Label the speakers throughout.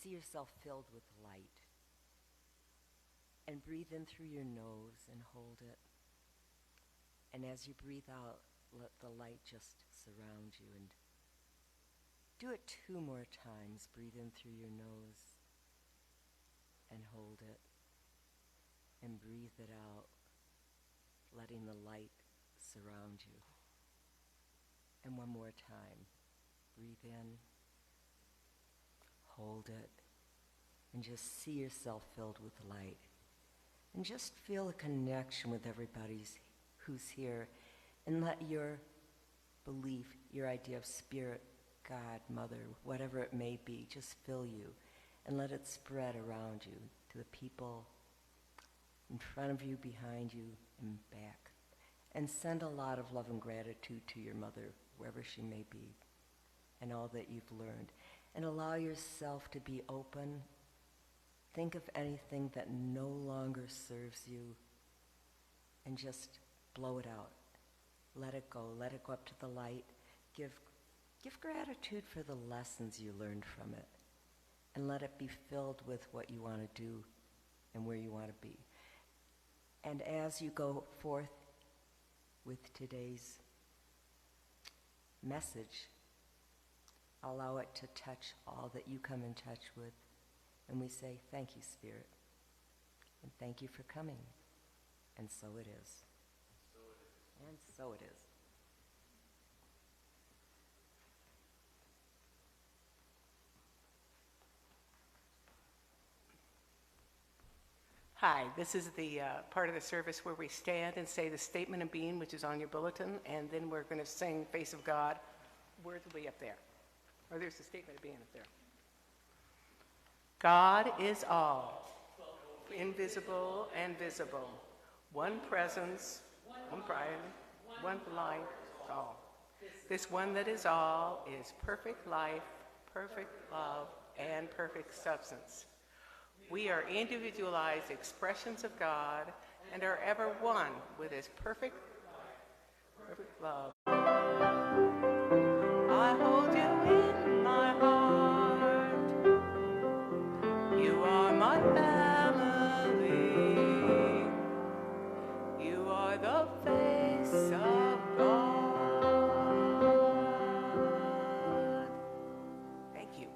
Speaker 1: see yourself filled with light. And breathe in through your nose and hold it. And as you breathe out, let the light just surround you. And do it 2 more times. Breathe in through your nose and hold it. And breathe it out, letting the light surround you. And 1 more time. Breathe in, hold it, and just see yourself filled with light. And just feel a connection with everybody who's here, and let your belief, your idea of spirit, God, mother, whatever it may be, just fill you, and let it spread around you to the people in front of you, behind you, and back. And send a lot of love and gratitude to your mother, wherever she may be, and all that you've learned. And allow yourself to be open. Think of anything that no longer serves you, and just blow it out. Let it go. Let it go up to the light. Give gratitude for the lessons you learned from it, and let it be filled with what you want to do and where you want to be. And as you go forth with today's message, allow it to touch all that you come in touch with. And we say, thank you, Spirit. And thank you for coming. And so it is. And so it is.
Speaker 2: Hi, this is the part of the service where we stand and say the statement of being, which is on your bulletin, and then we're going to sing Face of God. Words will be up there. Or there's the statement of being up there. God is all, invisible and visible, one presence, one pride, one light, all. This one that is all is perfect life, perfect love, and perfect substance. We are individualized expressions of God and are ever one with his perfect love. I hold you in my heart. You are my family. You are the face of God. Thank you.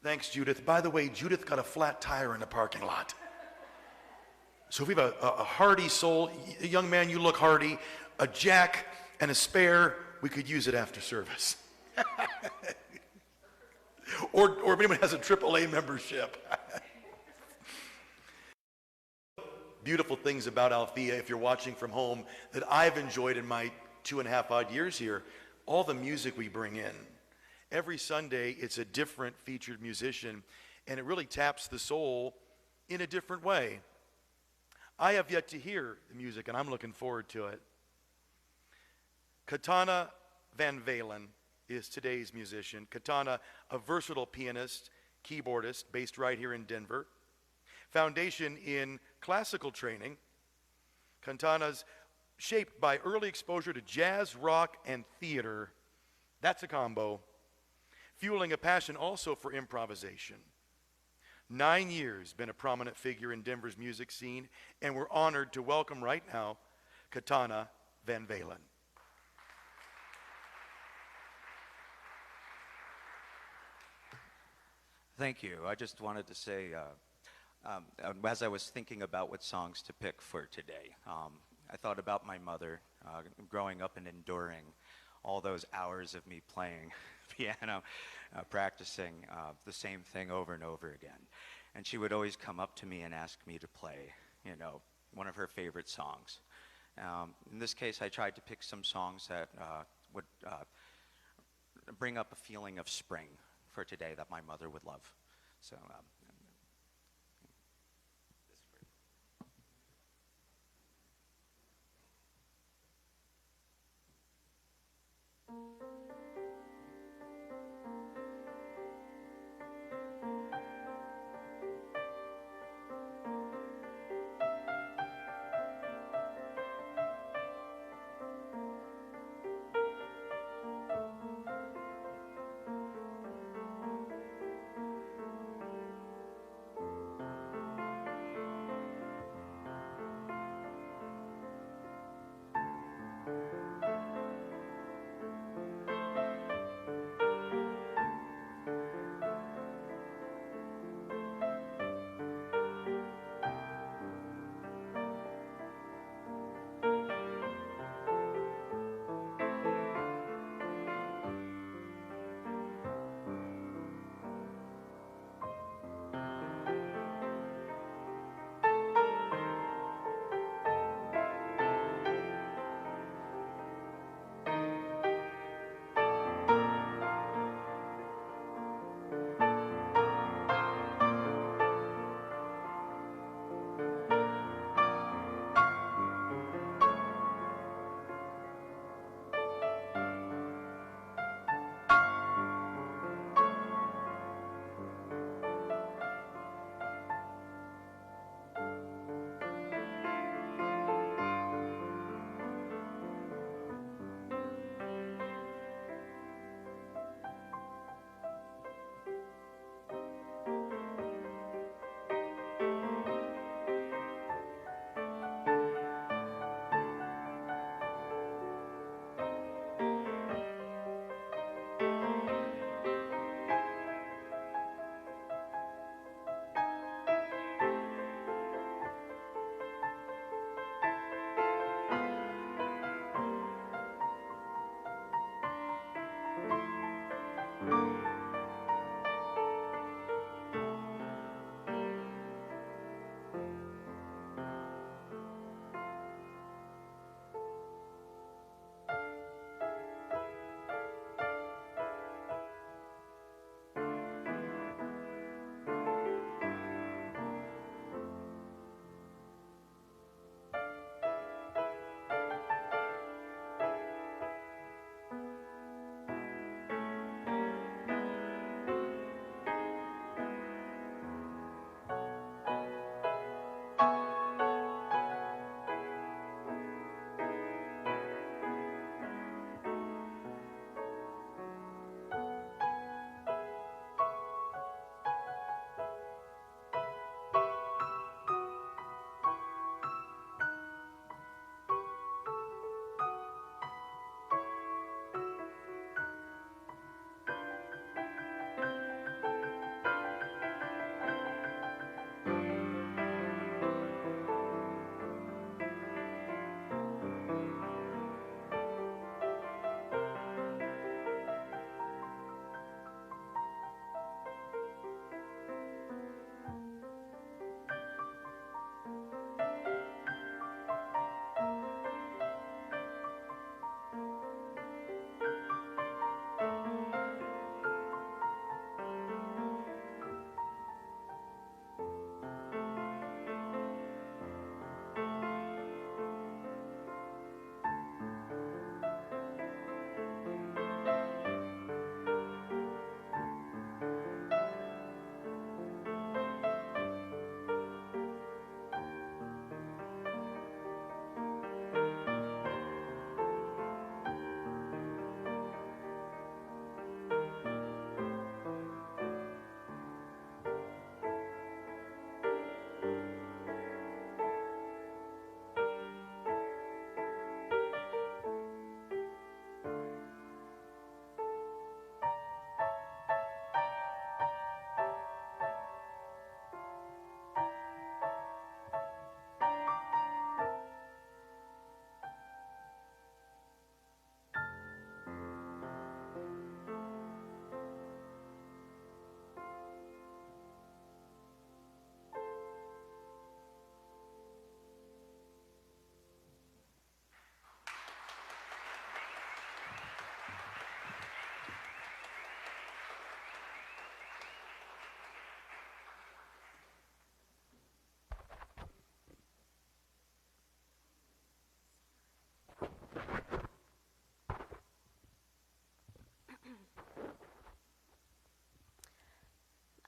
Speaker 3: Thanks, Judith. By the way, Judith got a flat tire in the parking lot. So if we have a hardy soul, a young man, you look hardy, a jack and a spare, we could use it after service. or if anyone has a AAA membership. Beautiful things about Althea, if you're watching from home, that I've enjoyed in my 2.5 odd years here, all the music we bring in. Every Sunday, it's a different featured musician, and it really taps the soul in a different way. I have yet to hear the music, and I'm looking forward to it. Katana Van Valen is today's musician. Katana, a versatile pianist, keyboardist, based right here in Denver. Foundation in classical training. Katana's shaped by early exposure to jazz, rock, and theater. That's a combo. Fueling a passion also for improvisation. 9 years been a prominent figure in Denver's music scene, and we're honored to welcome right now Katana Van Valen.
Speaker 4: Thank you. I just wanted to say, as I was thinking about what songs to pick for today, I thought about my mother growing up and enduring all those hours of me playing piano, practicing the same thing over and over again. And she would always come up to me and ask me to play, one of her favorite songs. In this case, I tried to pick some songs that would bring up a feeling of spring for today that my mother would love. So.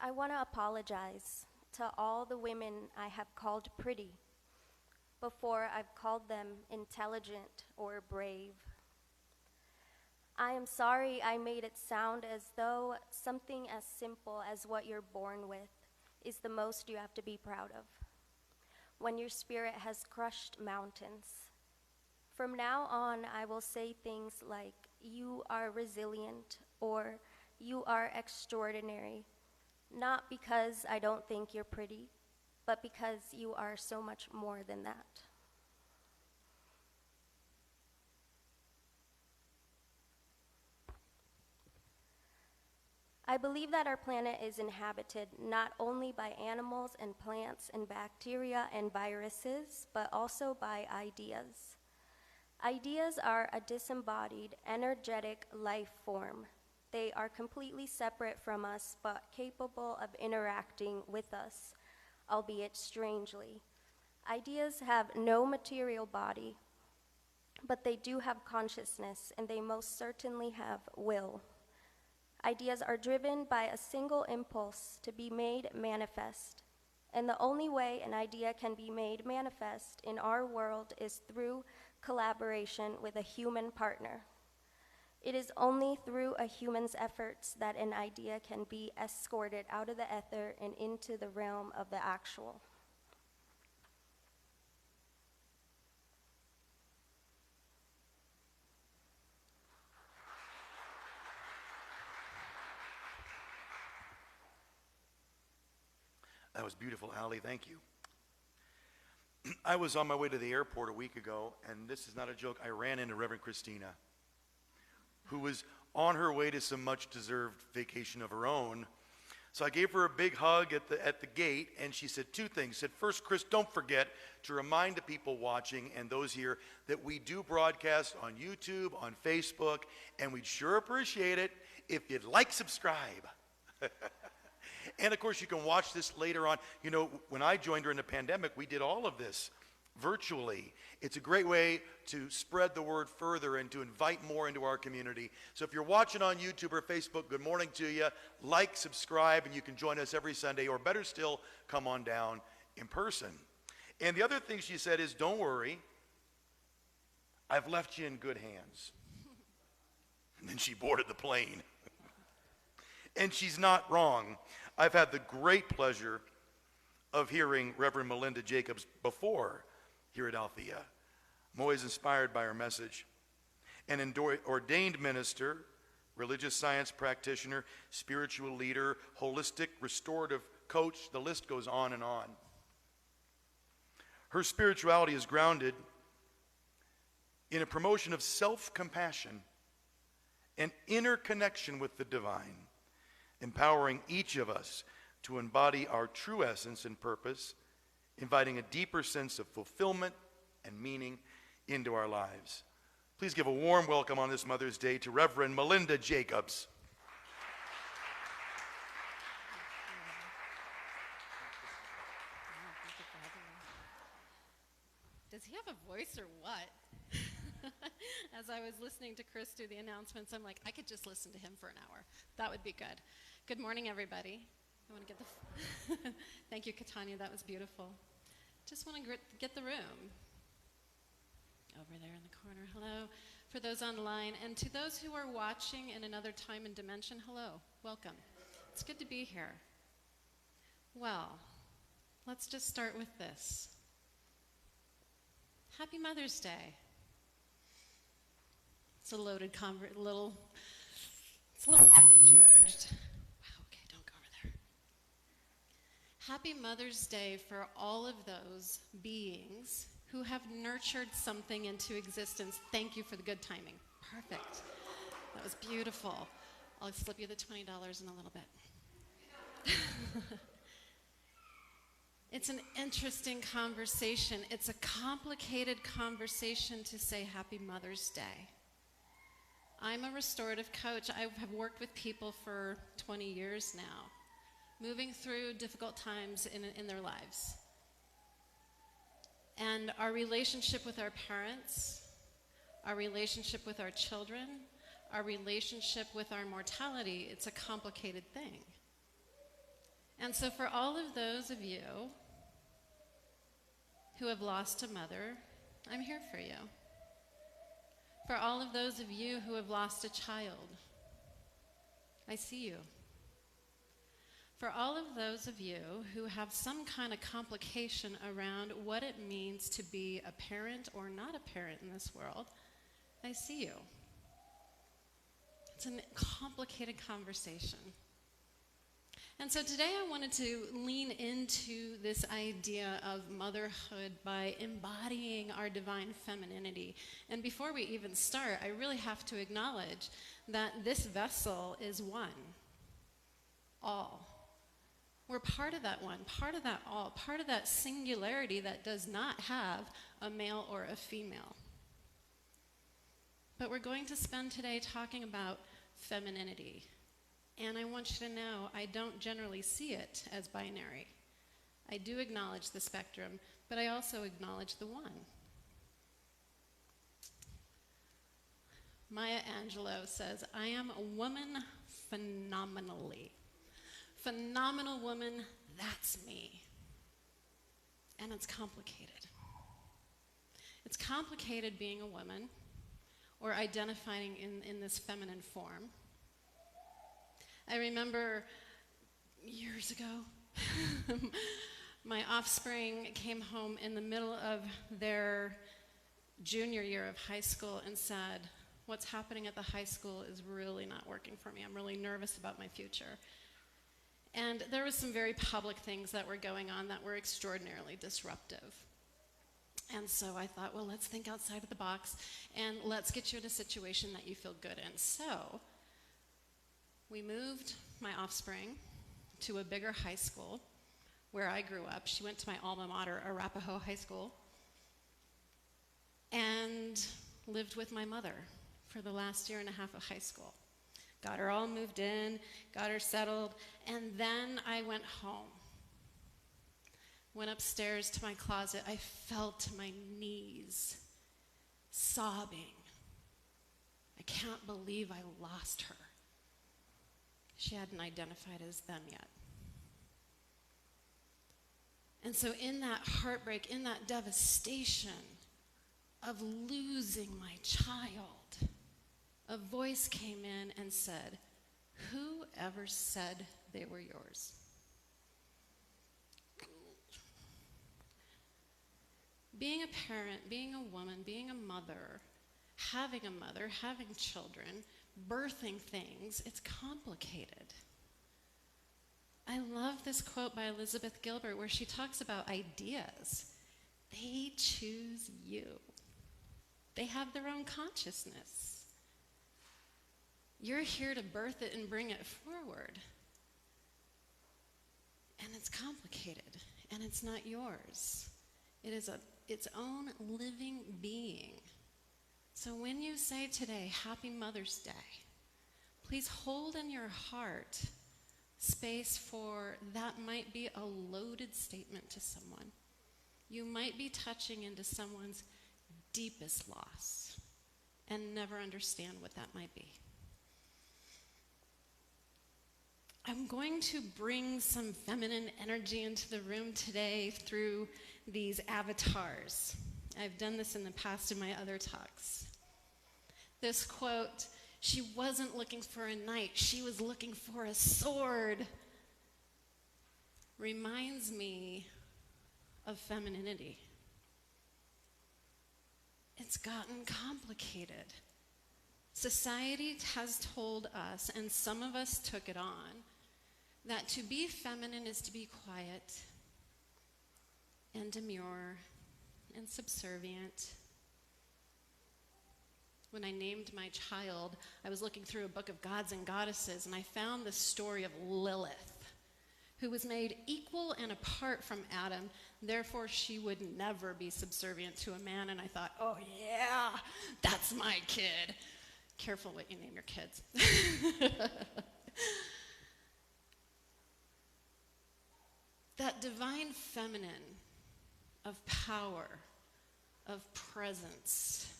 Speaker 5: I want to apologize to all the women I have called pretty before I've called them intelligent or brave. I am sorry I made it sound as though something as simple as what you're born with is the most you have to be proud of, when your spirit has crushed mountains. From now on, I will say things like, you are resilient, or you are extraordinary, not because I don't think you're pretty, but because you are so much more than that. I believe that our planet is inhabited not only by animals and plants and bacteria and viruses, but also by ideas. Ideas are a disembodied, energetic life form. They are completely separate from us, but capable of interacting with us, albeit strangely. Ideas have no material body, but they do have consciousness, and they most certainly have will. Ideas are driven by a single impulse to be made manifest, and the only way an idea can be made manifest in our world is through collaboration with a human partner. It is only through a human's efforts that an idea can be escorted out of the ether and into the realm of the actual.
Speaker 3: That was beautiful, Allie. Thank you. I was on my way to the airport a week ago, and this is not a joke. I ran into Reverend Christina, who was on her way to some much-deserved vacation of her own. So I gave her a big hug at the gate, and she said two things. She said, first, Chris, don't forget to remind the people watching and those here that we do broadcast on YouTube, on Facebook, and we'd sure appreciate it if you'd like subscribe. And of course, you can watch this later on. You know, when I joined during the pandemic, we did all of this virtually. It's a great way to spread the word further and to invite more into our community. So if you're watching on YouTube or Facebook, good morning to you. Like, subscribe, and you can join us every Sunday, or better still, come on down in person. And the other thing she said is, don't worry, I've left you in good hands. And then she boarded the plane. And she's not wrong. I've had the great pleasure of hearing Reverend Melinda Jacobs before here at Althea. I'm always inspired by her message. An ordained minister, religious science practitioner, spiritual leader, holistic restorative coach, the list goes on and on. Her spirituality is grounded in a promotion of self-compassion and inner connection with the divine, empowering each of us to embody our true essence and purpose, inviting a deeper sense of fulfillment and meaning into our lives. Please give a warm welcome on this Mother's Day to Reverend Melinda Jacobs.
Speaker 6: Does he have a voice or what? As I was listening to Chris do the announcements, I'm like, I could just listen to him for an hour. That would be good. Good morning, everybody. I want to get the thank you, Katanya. That was beautiful. Just want to get the room over there in the corner. Hello, for those online, and to those who are watching in another time and dimension. Hello, welcome. It's good to be here. Well, let's just start with this. Happy Mother's Day. It's a loaded it's a little highly charged. Wow, okay, don't go over there. Happy Mother's Day for all of those beings who have nurtured something into existence. Thank you for the good timing. Perfect. That was beautiful. I'll slip you the $20 in a little bit. It's an interesting conversation. It's a complicated conversation to say Happy Mother's Day. I'm a restorative coach. I have worked with people for 20 years now, moving through difficult times in their lives. And our relationship with our parents, our relationship with our children, our relationship with our mortality, it's a complicated thing. And so for all of those of you who have lost a mother, I'm here for you. For all of those of you who have lost a child, I see you. For all of those of you who have some kind of complication around what it means to be a parent or not a parent in this world, I see you. It's a complicated conversation. And so today I wanted to lean into this idea of motherhood by embodying our divine femininity. And before we even start, I really have to acknowledge that this vessel is one, all. We're part of that one, part of that all, part of that singularity that does not have a male or a female. But we're going to spend today talking about femininity. And I want you to know I don't generally see it as binary. I do acknowledge the spectrum, but I also acknowledge the one. Maya Angelou says, I am a woman phenomenally. Phenomenal woman, that's me. And it's complicated. It's complicated being a woman or identifying in this feminine form. I remember years ago, my offspring came home in the middle of their junior year of high school and said, what's happening at the high school is really not working for me. I'm really nervous about my future. And there was some very public things that were going on that were extraordinarily disruptive. And so I thought, well, let's think outside of the box and let's get you in a situation that you feel good in. So we moved my offspring to a bigger high school where I grew up. She went to my alma mater, Arapahoe High School, and lived with my mother for the last year and a half of high school. Got her all moved in, got her settled, and then I went home. Went upstairs to my closet. I fell to my knees, sobbing. I can't believe I lost her. She hadn't identified as them yet. And so in that heartbreak, in that devastation of losing my child, a voice came in and said, who ever said they were yours? Being a parent, being a woman, being a mother, having children, birthing things, it's complicated. I love this quote by Elizabeth Gilbert where she talks about ideas. They choose you. They have their own consciousness. You're here to birth it and bring it forward. And it's complicated, and it's not yours. It is its own living being. So when you say today, Happy Mother's Day, please hold in your heart space for that might be a loaded statement to someone. You might be touching into someone's deepest loss and never understand what that might be. I'm going to bring some feminine energy into the room today through these avatars. I've done this in the past in my other talks. This quote, she wasn't looking for a knight, she was looking for a sword, reminds me of femininity. It's gotten complicated. Society has told us, and some of us took it on, that to be feminine is to be quiet and demure and subservient. When I named my child, I was looking through a book of gods and goddesses, and I found the story of Lilith, who was made equal and apart from Adam. Therefore, she would never be subservient to a man. And I thought, oh yeah, that's my kid. Careful what you name your kids. That divine feminine of power, of presence,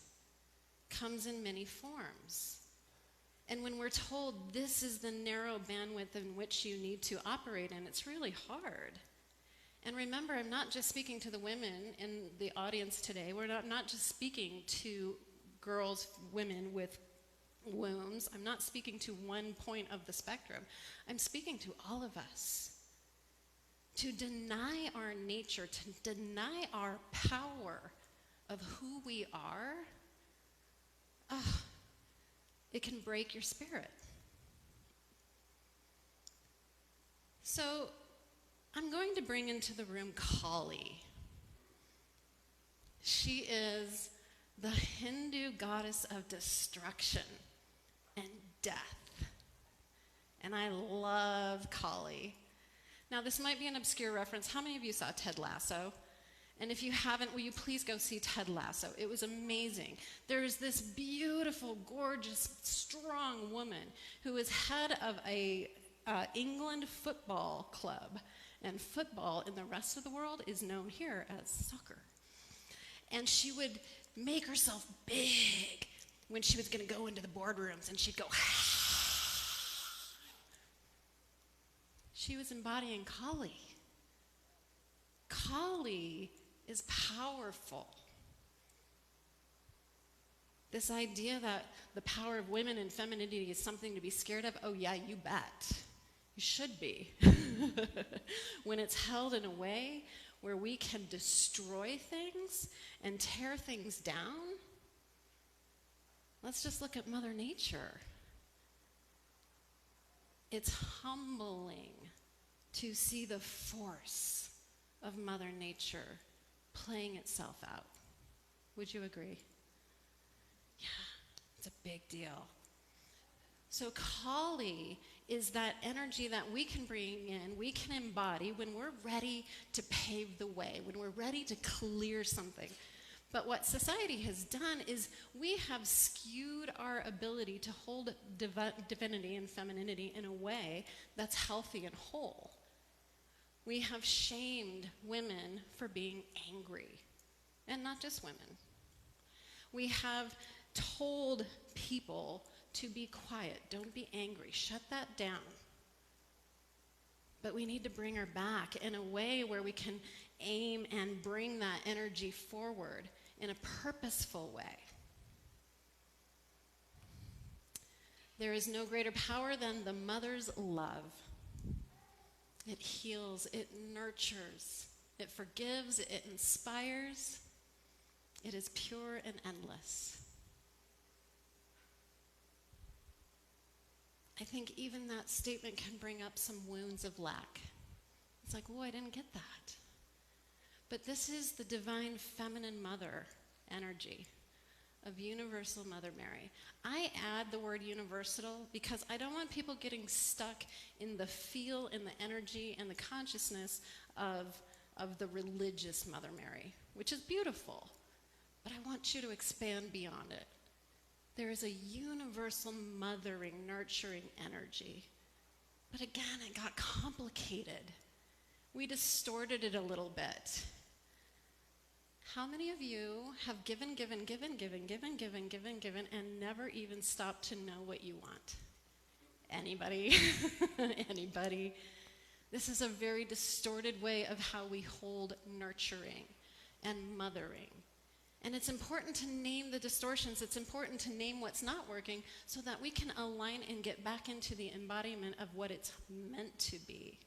Speaker 6: comes in many forms. And when we're told this is the narrow bandwidth in which you need to operate in, it's really hard. And remember, I'm not just speaking to the women in the audience today. We're not just speaking to girls, women with wombs. I'm not speaking to one point of the spectrum. I'm speaking to all of us. To deny our nature, to deny our power of who we are, it can break your spirit. So I'm going to bring into the room Kali. She is the Hindu goddess of destruction and death. And I love Kali. Now, this might be an obscure reference. How many of you saw Ted Lasso? And if you haven't, will you please go see Ted Lasso? It was amazing. There is this beautiful, gorgeous, strong woman who is head of a England football club. And football in the rest of the world is known here as soccer. And she would make herself big when she was going to go into the boardrooms, and she'd go, she was embodying Kali. Kali is powerful. This idea that the power of women and femininity is something to be scared of, oh yeah, you bet. You should be. When it's held in a way where we can destroy things and tear things down, let's just look at Mother Nature. It's humbling to see the force of Mother Nature playing itself out. Would you agree? Yeah, it's a big deal. So Kali is that energy that we can bring in, we can embody when we're ready to pave the way, when we're ready to clear something. But what society has done is we have skewed our ability to hold divinity and femininity in a way that's healthy and whole. We have shamed women for being angry, and not just women. We have told people to be quiet, don't be angry, shut that down. But we need to bring her back in a way where we can aim and bring that energy forward in a purposeful way. There is no greater power than the mother's love. It heals, it nurtures, it forgives, it inspires. It is pure and endless. I think even that statement can bring up some wounds of lack. It's like, oh, I didn't get that. But this is the divine feminine mother energy of Universal Mother Mary. I add the word universal because I don't want people getting stuck in the feel and the energy and the consciousness of the religious Mother Mary, which is beautiful. But I want you to expand beyond it. There is a universal mothering, nurturing energy. But again, it got complicated. We distorted it a little bit. How many of you have given, and never even stopped to know what you want? Anybody? Anybody? This is a very distorted way of how we hold nurturing and mothering. And it's important to name the distortions. It's important to name what's not working so that we can align and get back into the embodiment of what it's meant to be.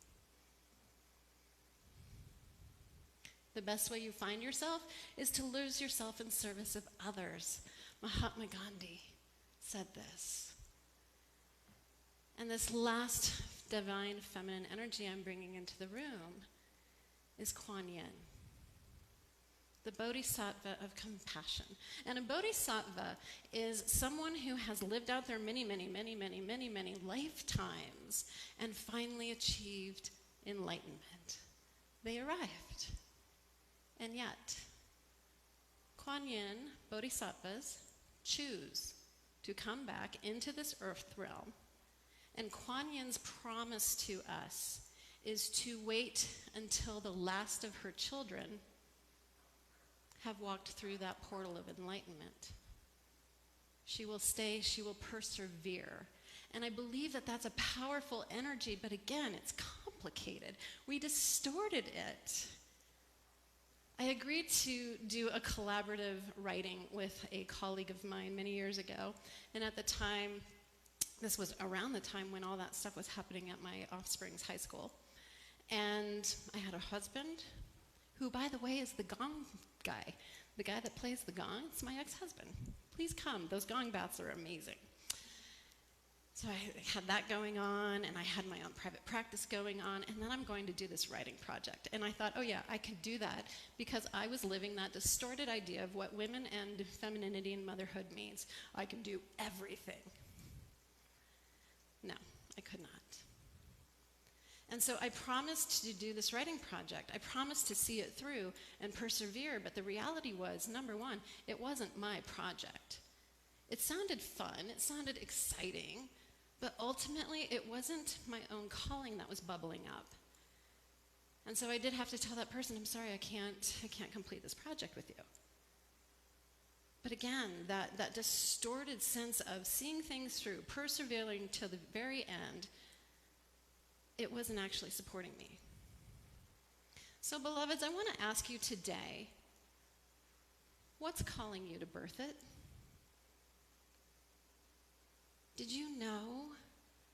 Speaker 6: The best way you find yourself is to lose yourself in service of others. Mahatma Gandhi said this. And this last divine feminine energy I'm bringing into the room is Kuan Yin, the bodhisattva of compassion. And a bodhisattva is someone who has lived out their many lifetimes and finally achieved enlightenment. They arrived. And yet, Kuan Yin bodhisattvas choose to come back into this earth realm. And Kuan Yin's promise to us is to wait until the last of her children have walked through that portal of enlightenment. She will stay, she will persevere. And I believe that that's a powerful energy, but again, it's complicated. We distorted it. I agreed to do a collaborative writing with a colleague of mine many years ago, and at the time, this was around the time when all that stuff was happening at my offspring's high school. And I had a husband who, by the way, is the gong guy. The guy that plays the gong, it's my ex-husband. Please come, those gong baths are amazing. So I had that going on, and I had my own private practice going on, and then I'm going to do this writing project. And I thought, oh yeah, I could do that because I was living that distorted idea of what women and femininity and motherhood means. I can do everything. No, I could not. And so I promised to do this writing project. I promised to see it through and persevere, but the reality was, number one, it wasn't my project. It sounded fun, it sounded exciting, but ultimately it wasn't my own calling that was bubbling up. And so I did have to tell that person, I'm sorry, I can't complete this project with you. But again, that distorted sense of seeing things through, persevering till the very end, it wasn't actually supporting me. So beloveds, I want to ask you today, what's calling you to birth it? Did you know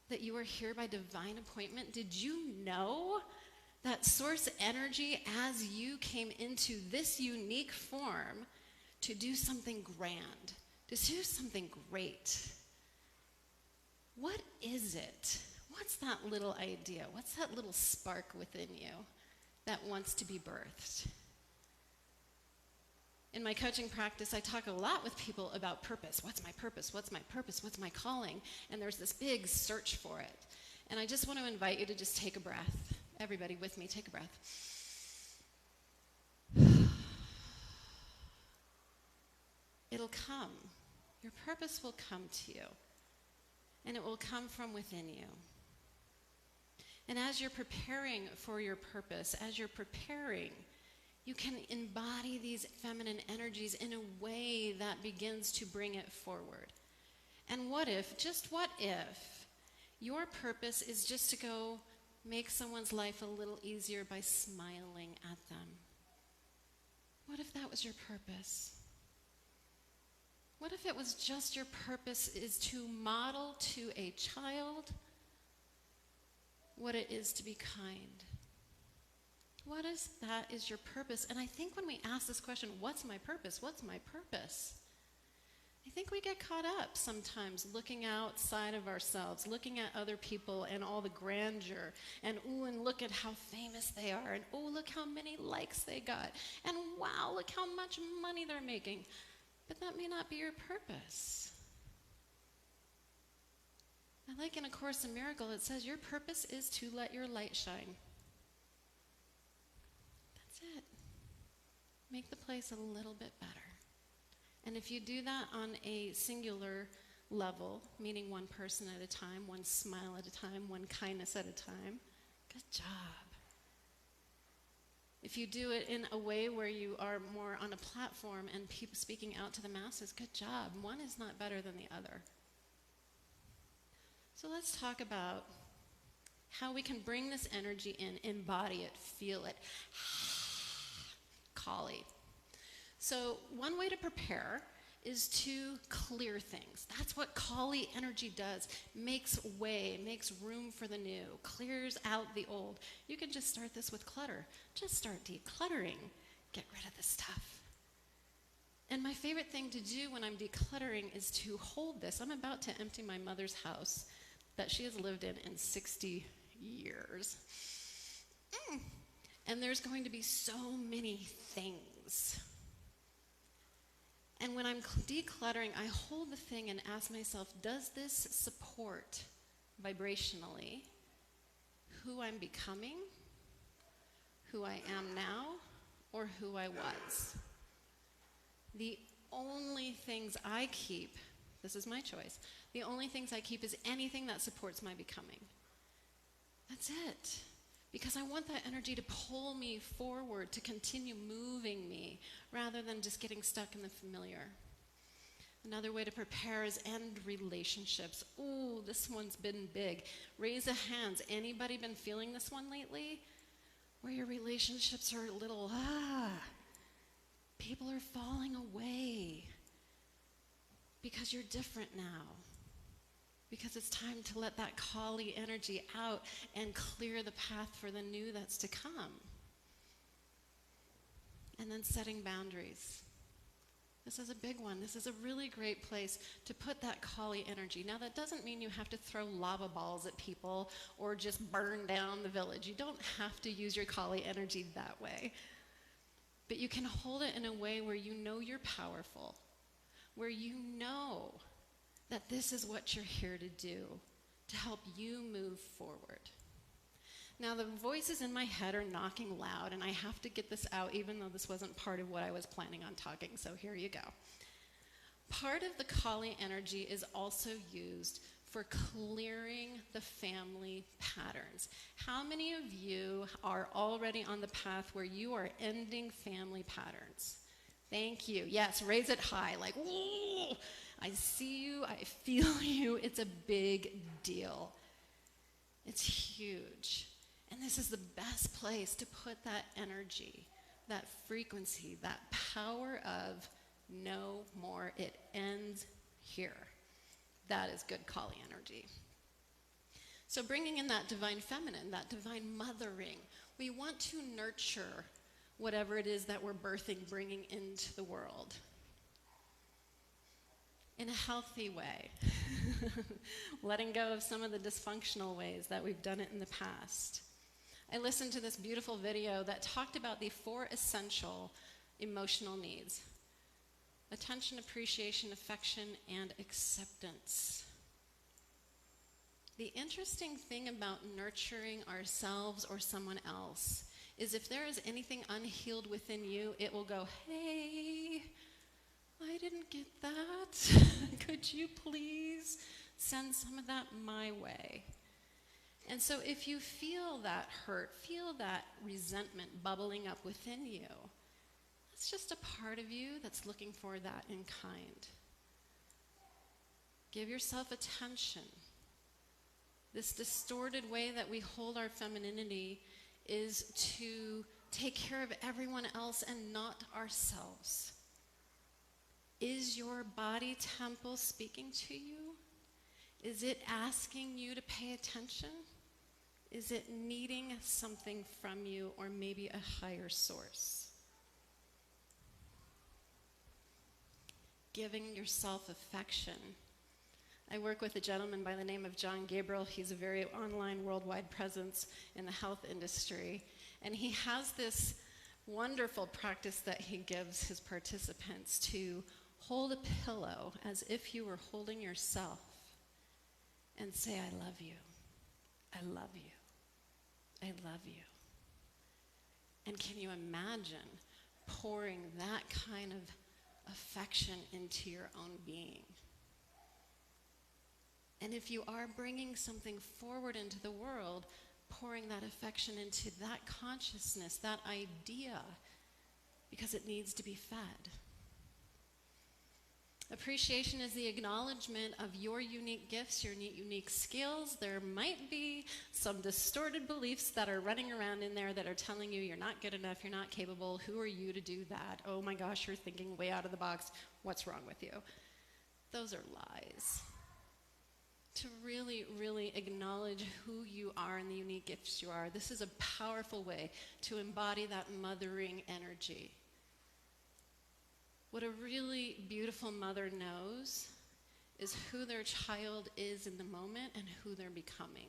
Speaker 6: that you are here by divine appointment? Did you know that source energy as you came into this unique form to do something grand, to do something great? What is it? What's that little idea? What's that little spark within you that wants to be birthed? In my coaching practice, I talk a lot with people about purpose. What's my purpose? What's my purpose? What's my calling? And there's this big search for it. And I just want to invite you to just take a breath. Everybody with me, take a breath. It'll come. Your purpose will come to you. And it will come from within you. And as you're preparing for your purpose, as you're preparing, you can embody these feminine energies in a way that begins to bring it forward. And what if, just what if, your purpose is just to go make someone's life a little easier by smiling at them? What if that was your purpose? What if it was just your purpose is to model to a child what it is to be kind? What if that is your purpose? And I think when we ask this question, what's my purpose? What's my purpose? I think we get caught up sometimes looking outside of ourselves, looking at other people and all the grandeur, and ooh, and look at how famous they are, and oh, look how many likes they got, and wow, look how much money they're making. But that may not be your purpose. I like in A Course in Miracles, it says your purpose is to let your light shine. That's it. Make the place a little bit better. And if you do that on a singular level, meaning one person at a time, one smile at a time, one kindness at a time, good job. If you do it in a way where you are more on a platform and people speaking out to the masses, good job. One is not better than the other. So let's talk about how we can bring this energy in, embody it, feel it. Kali. So one way to prepare is to clear things. That's what Kali energy does. Makes way, makes room for the new, clears out the old. You can just start this with clutter. Just start decluttering. Get rid of the stuff. And my favorite thing to do when I'm decluttering is to hold this. I'm about to empty my mother's house that she has lived in 60 years. And there's going to be so many things. And when I'm decluttering, I hold the thing and ask myself, does this support vibrationally who I'm becoming, who I am now, or who I was? The only things I keep, this is my choice, the only things I keep is anything that supports my becoming. That's it. Because I want that energy to pull me forward, to continue moving me, rather than just getting stuck in the familiar. Another way to prepare is end relationships. Ooh, this one's been big. Raise a hand. Anybody been feeling this one lately? Where your relationships are a little, people are falling away because you're different now. Because it's time to let that Kali energy out and clear the path for the new that's to come. And then setting boundaries. This is a big one. This is a really great place to put that Kali energy. Now, that doesn't mean you have to throw lava balls at people or just burn down the village. You don't have to use your Kali energy that way. But you can hold it in a way where you know you're powerful, where you know that this is what you're here to do, to help you move forward. Now, the voices in my head are knocking loud, and I have to get this out, even though this wasn't part of what I was planning on talking, so here you go. Part of the Kali energy is also used for clearing the family patterns. How many of you are already on the path where you are ending family patterns? Thank you. Yes, raise it high, like, ooh, I see you, I feel you. It's a big deal. It's huge. And this is the best place to put that energy, that frequency, that power of no more. It ends here. That is good Kali energy. So bringing in that divine feminine, that divine mothering, we want to nurture whatever it is that we're birthing, bringing into the world in a healthy way, letting go of some of the dysfunctional ways that we've done it in the past. I listened to this beautiful video that talked about the 4 essential emotional needs: attention, appreciation, affection, and acceptance. The interesting thing about nurturing ourselves or someone else is if there is anything unhealed within you, it will go, hey, I didn't get that. Could you please send some of that my way? And so if you feel that hurt, feel that resentment bubbling up within you, it's just a part of you that's looking for that in kind. Give yourself attention. This distorted way that we hold our femininity is to take care of everyone else and not ourselves. Is your body temple speaking to you? Is it asking you to pay attention? Is it needing something from you, or maybe a higher source? Giving yourself affection. I work with a gentleman by the name of John Gabriel. He's a very online worldwide presence in the health industry. And he has this wonderful practice that he gives his participants to hold a pillow as if you were holding yourself and say, I love you. I love you. I love you. And can you imagine pouring that kind of affection into your own being? And if you are bringing something forward into the world, pouring that affection into that consciousness, that idea, because it needs to be fed. Appreciation is the acknowledgement of your unique gifts, your unique skills. There might be some distorted beliefs that are running around in there that are telling you you're not good enough, you're not capable, who are you to do that? Oh my gosh, you're thinking way out of the box. What's wrong with you? Those are lies. To really, really acknowledge who you are and the unique gifts you are. This is a powerful way to embody that mothering energy. What a really beautiful mother knows is who their child is in the moment and who they're becoming.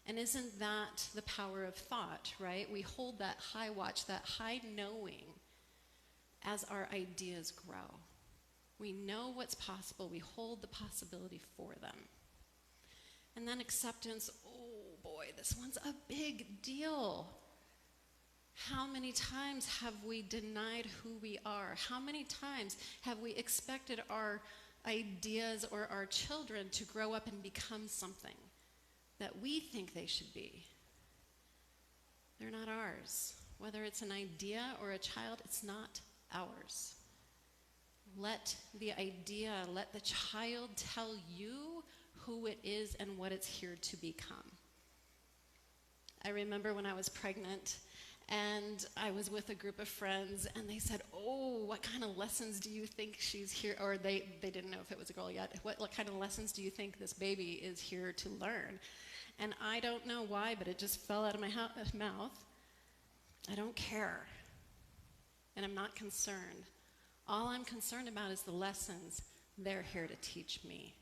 Speaker 6: And isn't that the power of thought, right? We hold that high watch, that high knowing as our ideas grow. We know what's possible. We hold the possibility for them. And then acceptance, oh boy, this one's a big deal. How many times have we denied who we are? How many times have we expected our ideas or our children to grow up and become something that we think they should be? They're not ours. Whether it's an idea or a child, it's not ours. Let the idea, let the child tell you who it is and what it's here to become. I remember when I was pregnant and I was with a group of friends and they said, oh, what kind of lessons do you think she's here, or they didn't know if it was a girl yet, what kind of lessons do you think this baby is here to learn? And I don't know why, but it just fell out of my mouth. I don't care. And I'm not concerned. All I'm concerned about is the lessons they're here to teach me.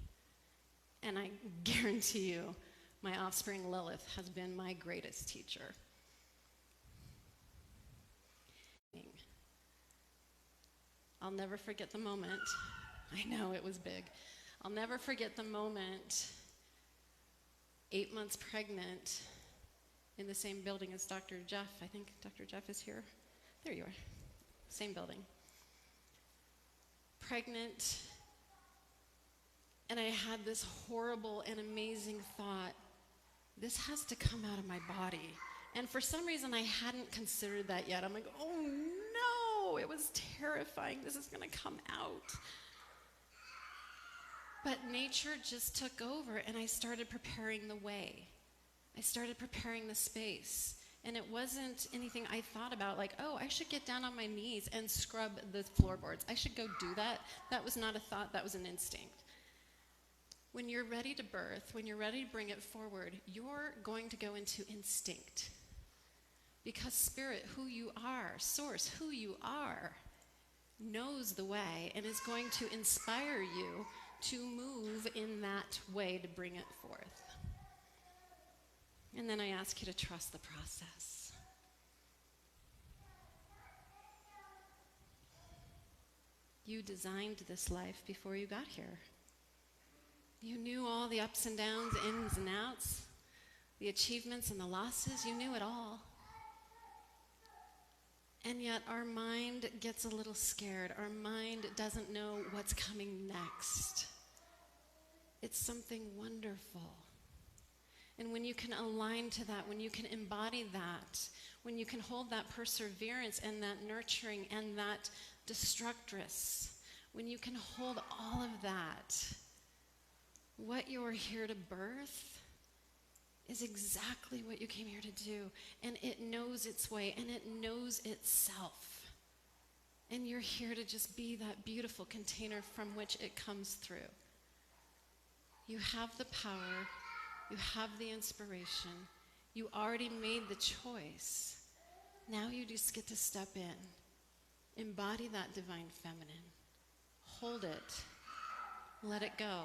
Speaker 6: And I guarantee you, my offspring Lilith has been my greatest teacher. I'll never forget the moment. I know it was big. I'll never forget the moment, 8 months pregnant, in the same building as Dr. Jeff. I think Dr. Jeff is here. There you are. Same building. Pregnant, and I had this horrible and amazing thought, this has to come out of my body. And for some reason, I hadn't considered that yet. I'm like, oh no, it was terrifying. This is going to come out. But nature just took over, and I started preparing the way. I started preparing the space. And it wasn't anything I thought about, like, oh, I should get down on my knees and scrub the floorboards. I should go do that. That was not a thought, that was an instinct. When you're ready to birth, when you're ready to bring it forward, you're going to go into instinct. Because Spirit, who you are, Source, who you are, knows the way and is going to inspire you to move in that way to bring it forth. And then I ask you to trust the process. You designed this life before you got here. You knew all the ups and downs, ins and outs, the achievements and the losses. You knew it all. And yet our mind gets a little scared. Our mind doesn't know what's coming next. It's something wonderful. And when you can align to that, when you can embody that, when you can hold that perseverance and that nurturing and that destructress, when you can hold all of that, what you're here to birth is exactly what you came here to do. And it knows its way and it knows itself. And you're here to just be that beautiful container from which it comes through. You have the power. You have the inspiration. You already made the choice. Now you just get to step in. Embody that divine feminine. Hold it. Let it go.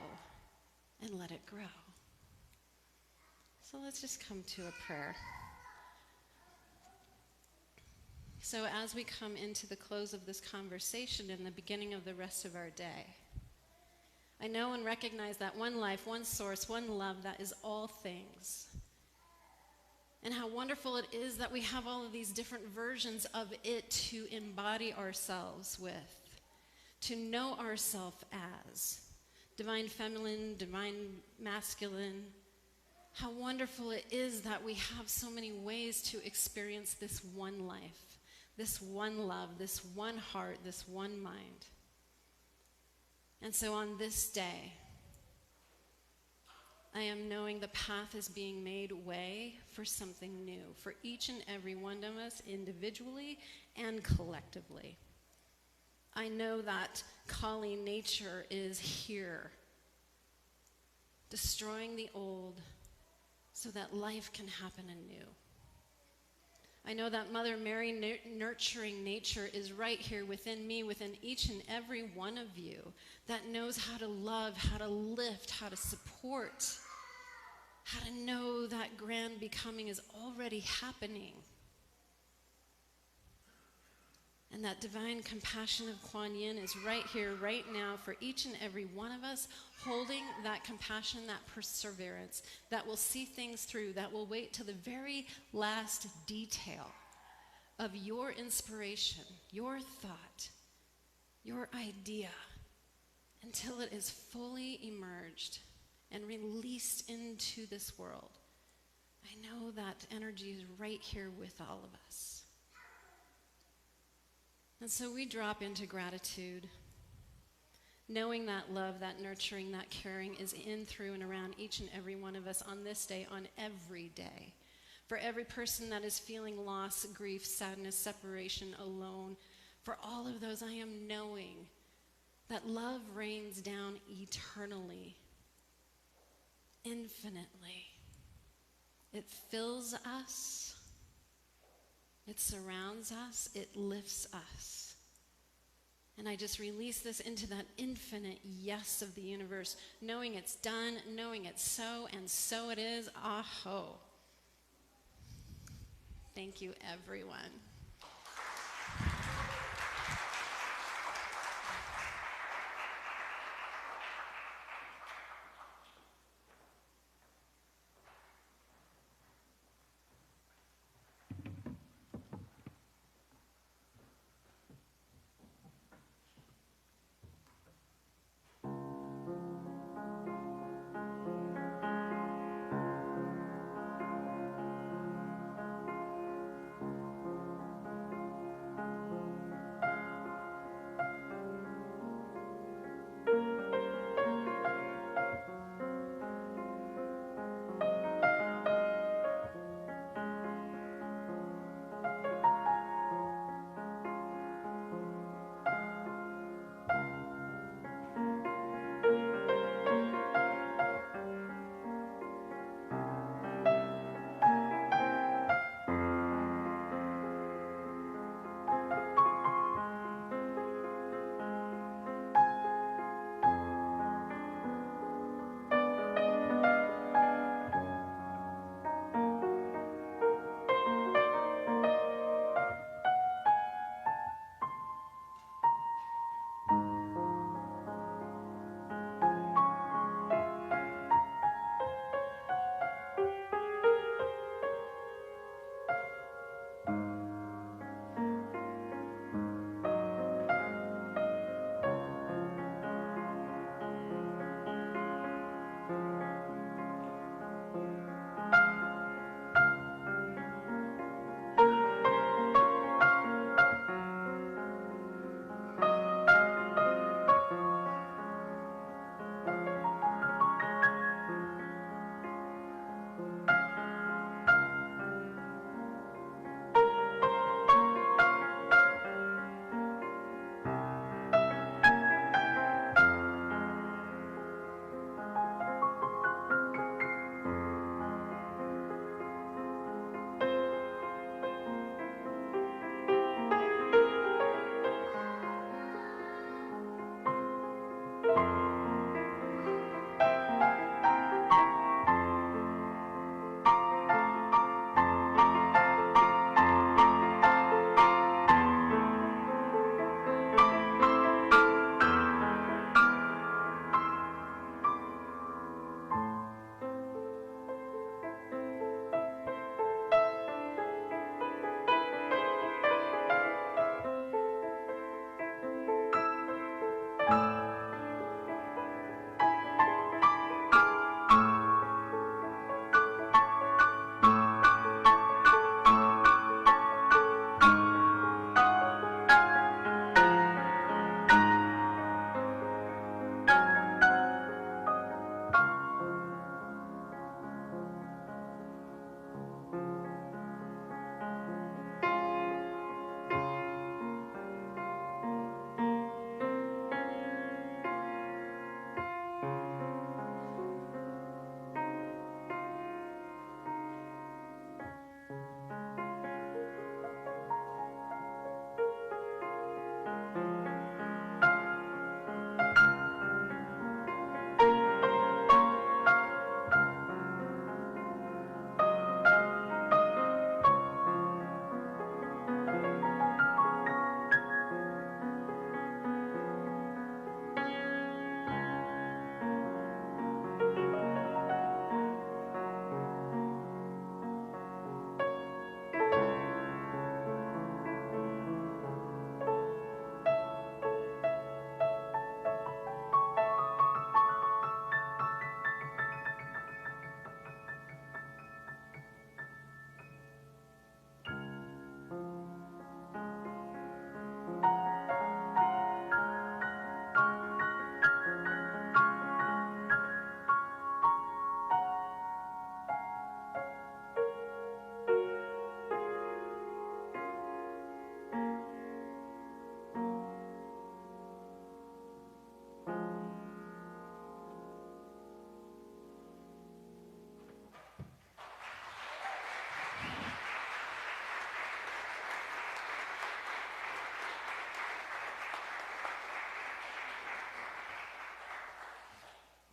Speaker 6: And let it grow. So let's just come to a prayer. So as we come into the close of this conversation and the beginning of the rest of our day, I know and recognize that one life, one source, one love, that is all things. And how wonderful it is that we have all of these different versions of it to embody ourselves with, to know ourselves as divine feminine, divine masculine. How wonderful it is that we have so many ways to experience this one life, this one love, this one heart, this one mind. And so on this day, I am knowing the path is being made way for something new, for each and every one of us individually and collectively. I know that calling nature is here, destroying the old so that life can happen anew. I know that Mother Mary nurturing nature is right here within me, within each and every one of you, that knows how to love, how to lift, how to support, how to know that grand becoming is already happening. And that divine compassion of Kuan Yin is right here, right now, for each and every one of us, holding that compassion, that perseverance, that will see things through, that will wait to the very last detail of your inspiration, your thought, your idea, until it is fully emerged and released into this world. I know that energy is right here with all of us. And so we drop into gratitude. knowing that love, that nurturing, that caring is in, through, and around each and every one of us on this day, on every day. For every person that is feeling loss, grief, sadness, separation, alone, for all of those, I am knowing that love rains down eternally, infinitely. It fills us, it surrounds us, it lifts us. And I just release this into that infinite yes of the universe, knowing it's done, knowing it's so, and so it is. Aho. Thank you, everyone.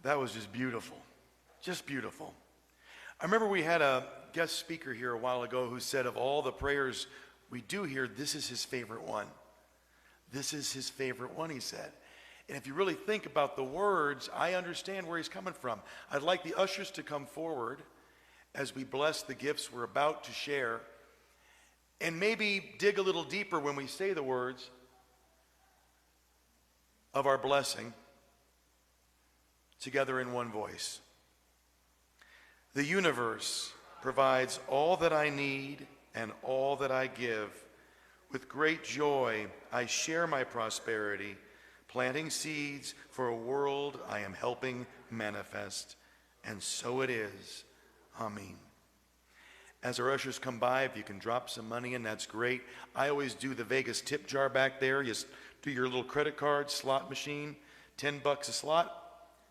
Speaker 3: That was just beautiful. Just beautiful. I remember we had a guest speaker here a while ago who said of all the prayers we do here, this is his favorite one. This is his favorite one, he said. And if you really think about the words, I understand where he's coming from. I'd like the ushers to come forward as we bless the gifts we're about to share, and maybe dig a little deeper when we say the words of our blessing together in one voice. The universe provides all that I need and all that I give. With great joy, I share my prosperity, planting seeds for a world I am helping manifest. And so it is. Amen. As our ushers come by, if you can drop some money in, that's great. I always do the Vegas tip jar back there. You do your little credit card slot machine, $10 a slot.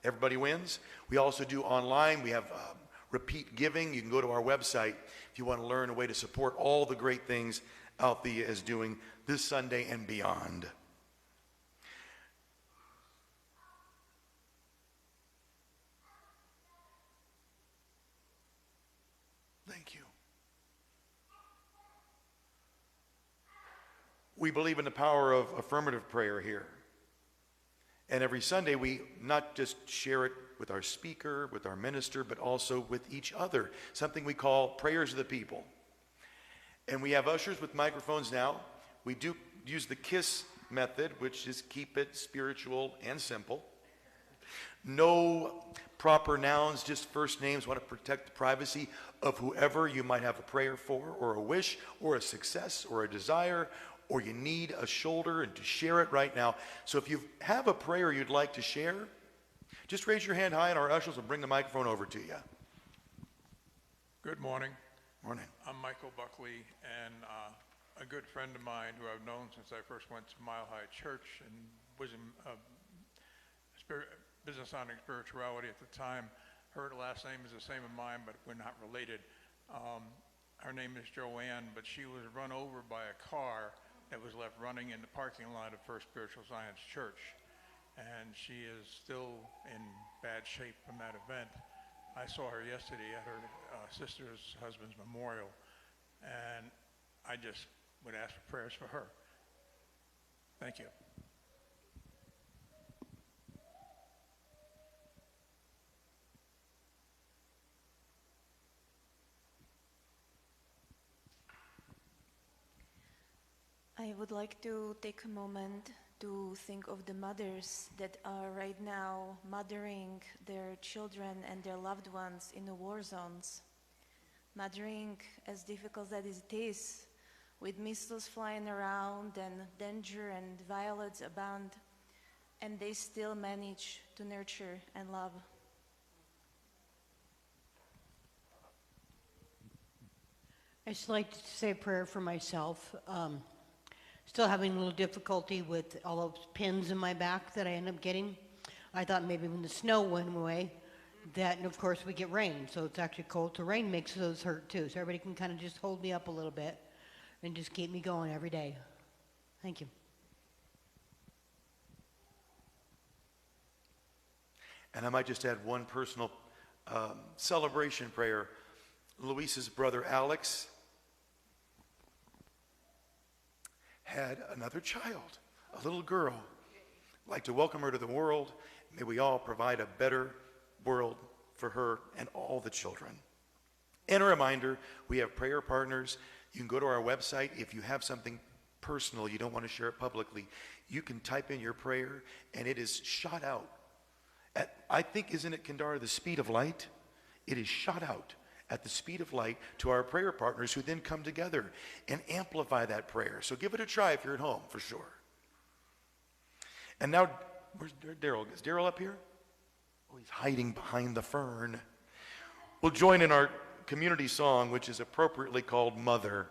Speaker 3: Everybody wins. We also do online. We have repeat giving. You can go to our website if you want to learn a way to support all the great things Althea is doing this Sunday and beyond. Thank you. We believe in the power of affirmative prayer here. And every Sunday we not just share it with our speaker, with our minister, but also with each other, something we call prayers of the people. And we have ushers with microphones now. We do use the KISS method, which is keep it spiritual and simple. No proper nouns, just first names. Want to protect the privacy of whoever you might have a prayer for, or a wish, or a success, or a desire, or you need a shoulder and to share it right now. So if you have a prayer you'd like to share, just raise your hand high and our ushers will bring the microphone over to you.
Speaker 7: Good morning.
Speaker 3: Morning.
Speaker 7: I'm Michael Buckley, and a good friend of mine who I've known since I first went to Mile High Church and was in business on spirituality at the time. Her last name is the same as mine, but we're not related. Her name is Joanne, but she was run over by a car that was left running in the parking lot of First Spiritual Science Church. And she is still in bad shape from that event. I saw her yesterday at her sister's husband's memorial, and I just would ask for prayers for her. Thank you.
Speaker 8: I would like to take a moment to think of the mothers that are right now mothering their children and their loved ones in the war zones. Mothering, as difficult as it is, with missiles flying around and danger and violence abound, and they still manage to nurture and love.
Speaker 9: I'd just like to say a prayer for myself. Still having a little difficulty with all those pins in my back that I end up getting. I thought maybe when the snow went away, that, and of course we get rain, so it's actually cold, so rain makes those hurt too. So everybody can kind of just hold me up a little bit and just keep me going every day. Thank you.
Speaker 3: And I might just add one personal celebration prayer. Luis's brother Alex had another child, a little girl. I'd like to welcome her to the world. May we all provide a better world for her and all the children. And a reminder, we have prayer partners. You can go to our website. If you have something personal, you don't want to share it publicly, you can type in your prayer and it is shot out. At, I think, isn't it, Kendara, the speed of light? It is shot out at the speed of light to our prayer partners, who then come together and amplify that prayer. So give it a try if you're at home, for sure. And now, where's Daryl? Is Daryl up here? Oh, he's hiding behind the fern. We'll join in our community song, which is appropriately called Mother.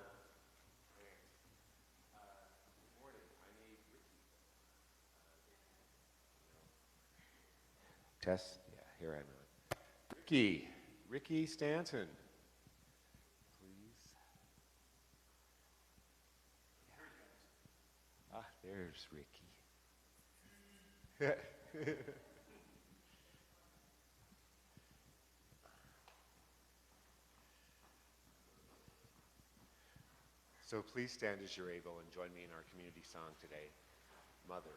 Speaker 10: Test? Yeah, here I am. Ricky Stanton, please. Yeah. Ah, there's Ricky. So please stand as you're able and join me in our community song today, Mother.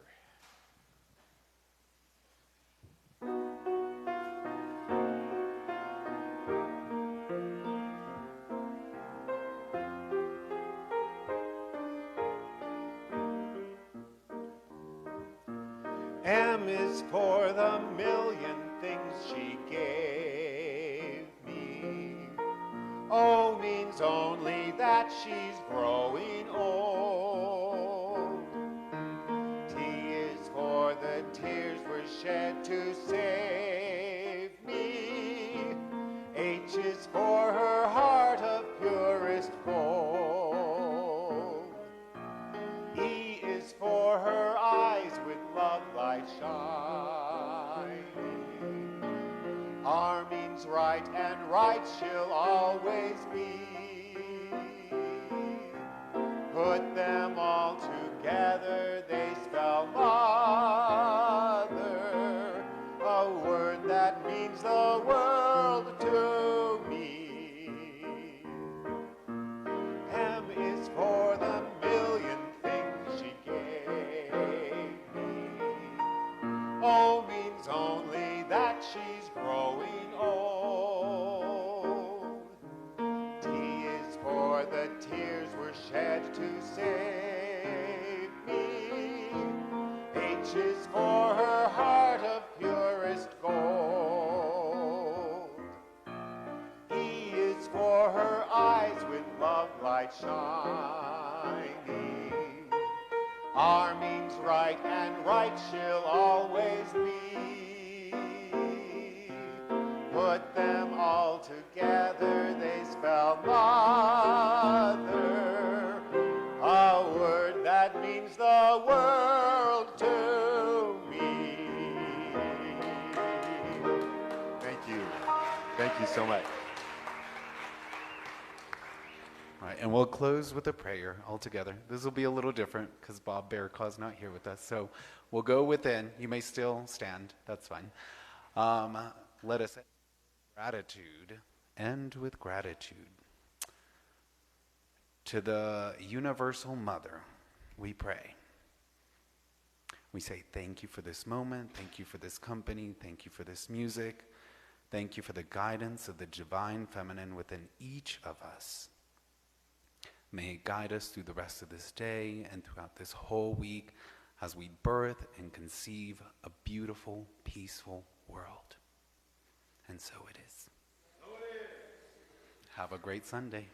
Speaker 10: M is for the million things she gave me. O means only that she's growing old. T is for the tears were shed to save me. H is for her heart of purest gold. E is for her eyes with love light shining. R means right, and right she'll always be. Put them all together, they spell mother, a word that means the world to me. M is for the million things she gave me. O means only that she's growing old. T is for the tears were shed to save me. H is for her heart of purest gold. E is for her eyes with love light shining. R means right, and right she'll always be. Put them all together, they spell mother, a word that means the world to me. Thank you. Thank you so much.
Speaker 11: All right, and we'll close with a prayer all together. This will be a little different because Bob Bearclaw's not here with us. So we'll go within. You may still stand. That's fine. Let us end with gratitude. To the Universal Mother, we pray. We say thank you for this moment. Thank you for this company. Thank you for this music. Thank you for the guidance of the divine feminine within each of us. May it guide us through the rest of this day and throughout this whole week as we birth and conceive a beautiful, peaceful world. And so it is. Have a great Sunday.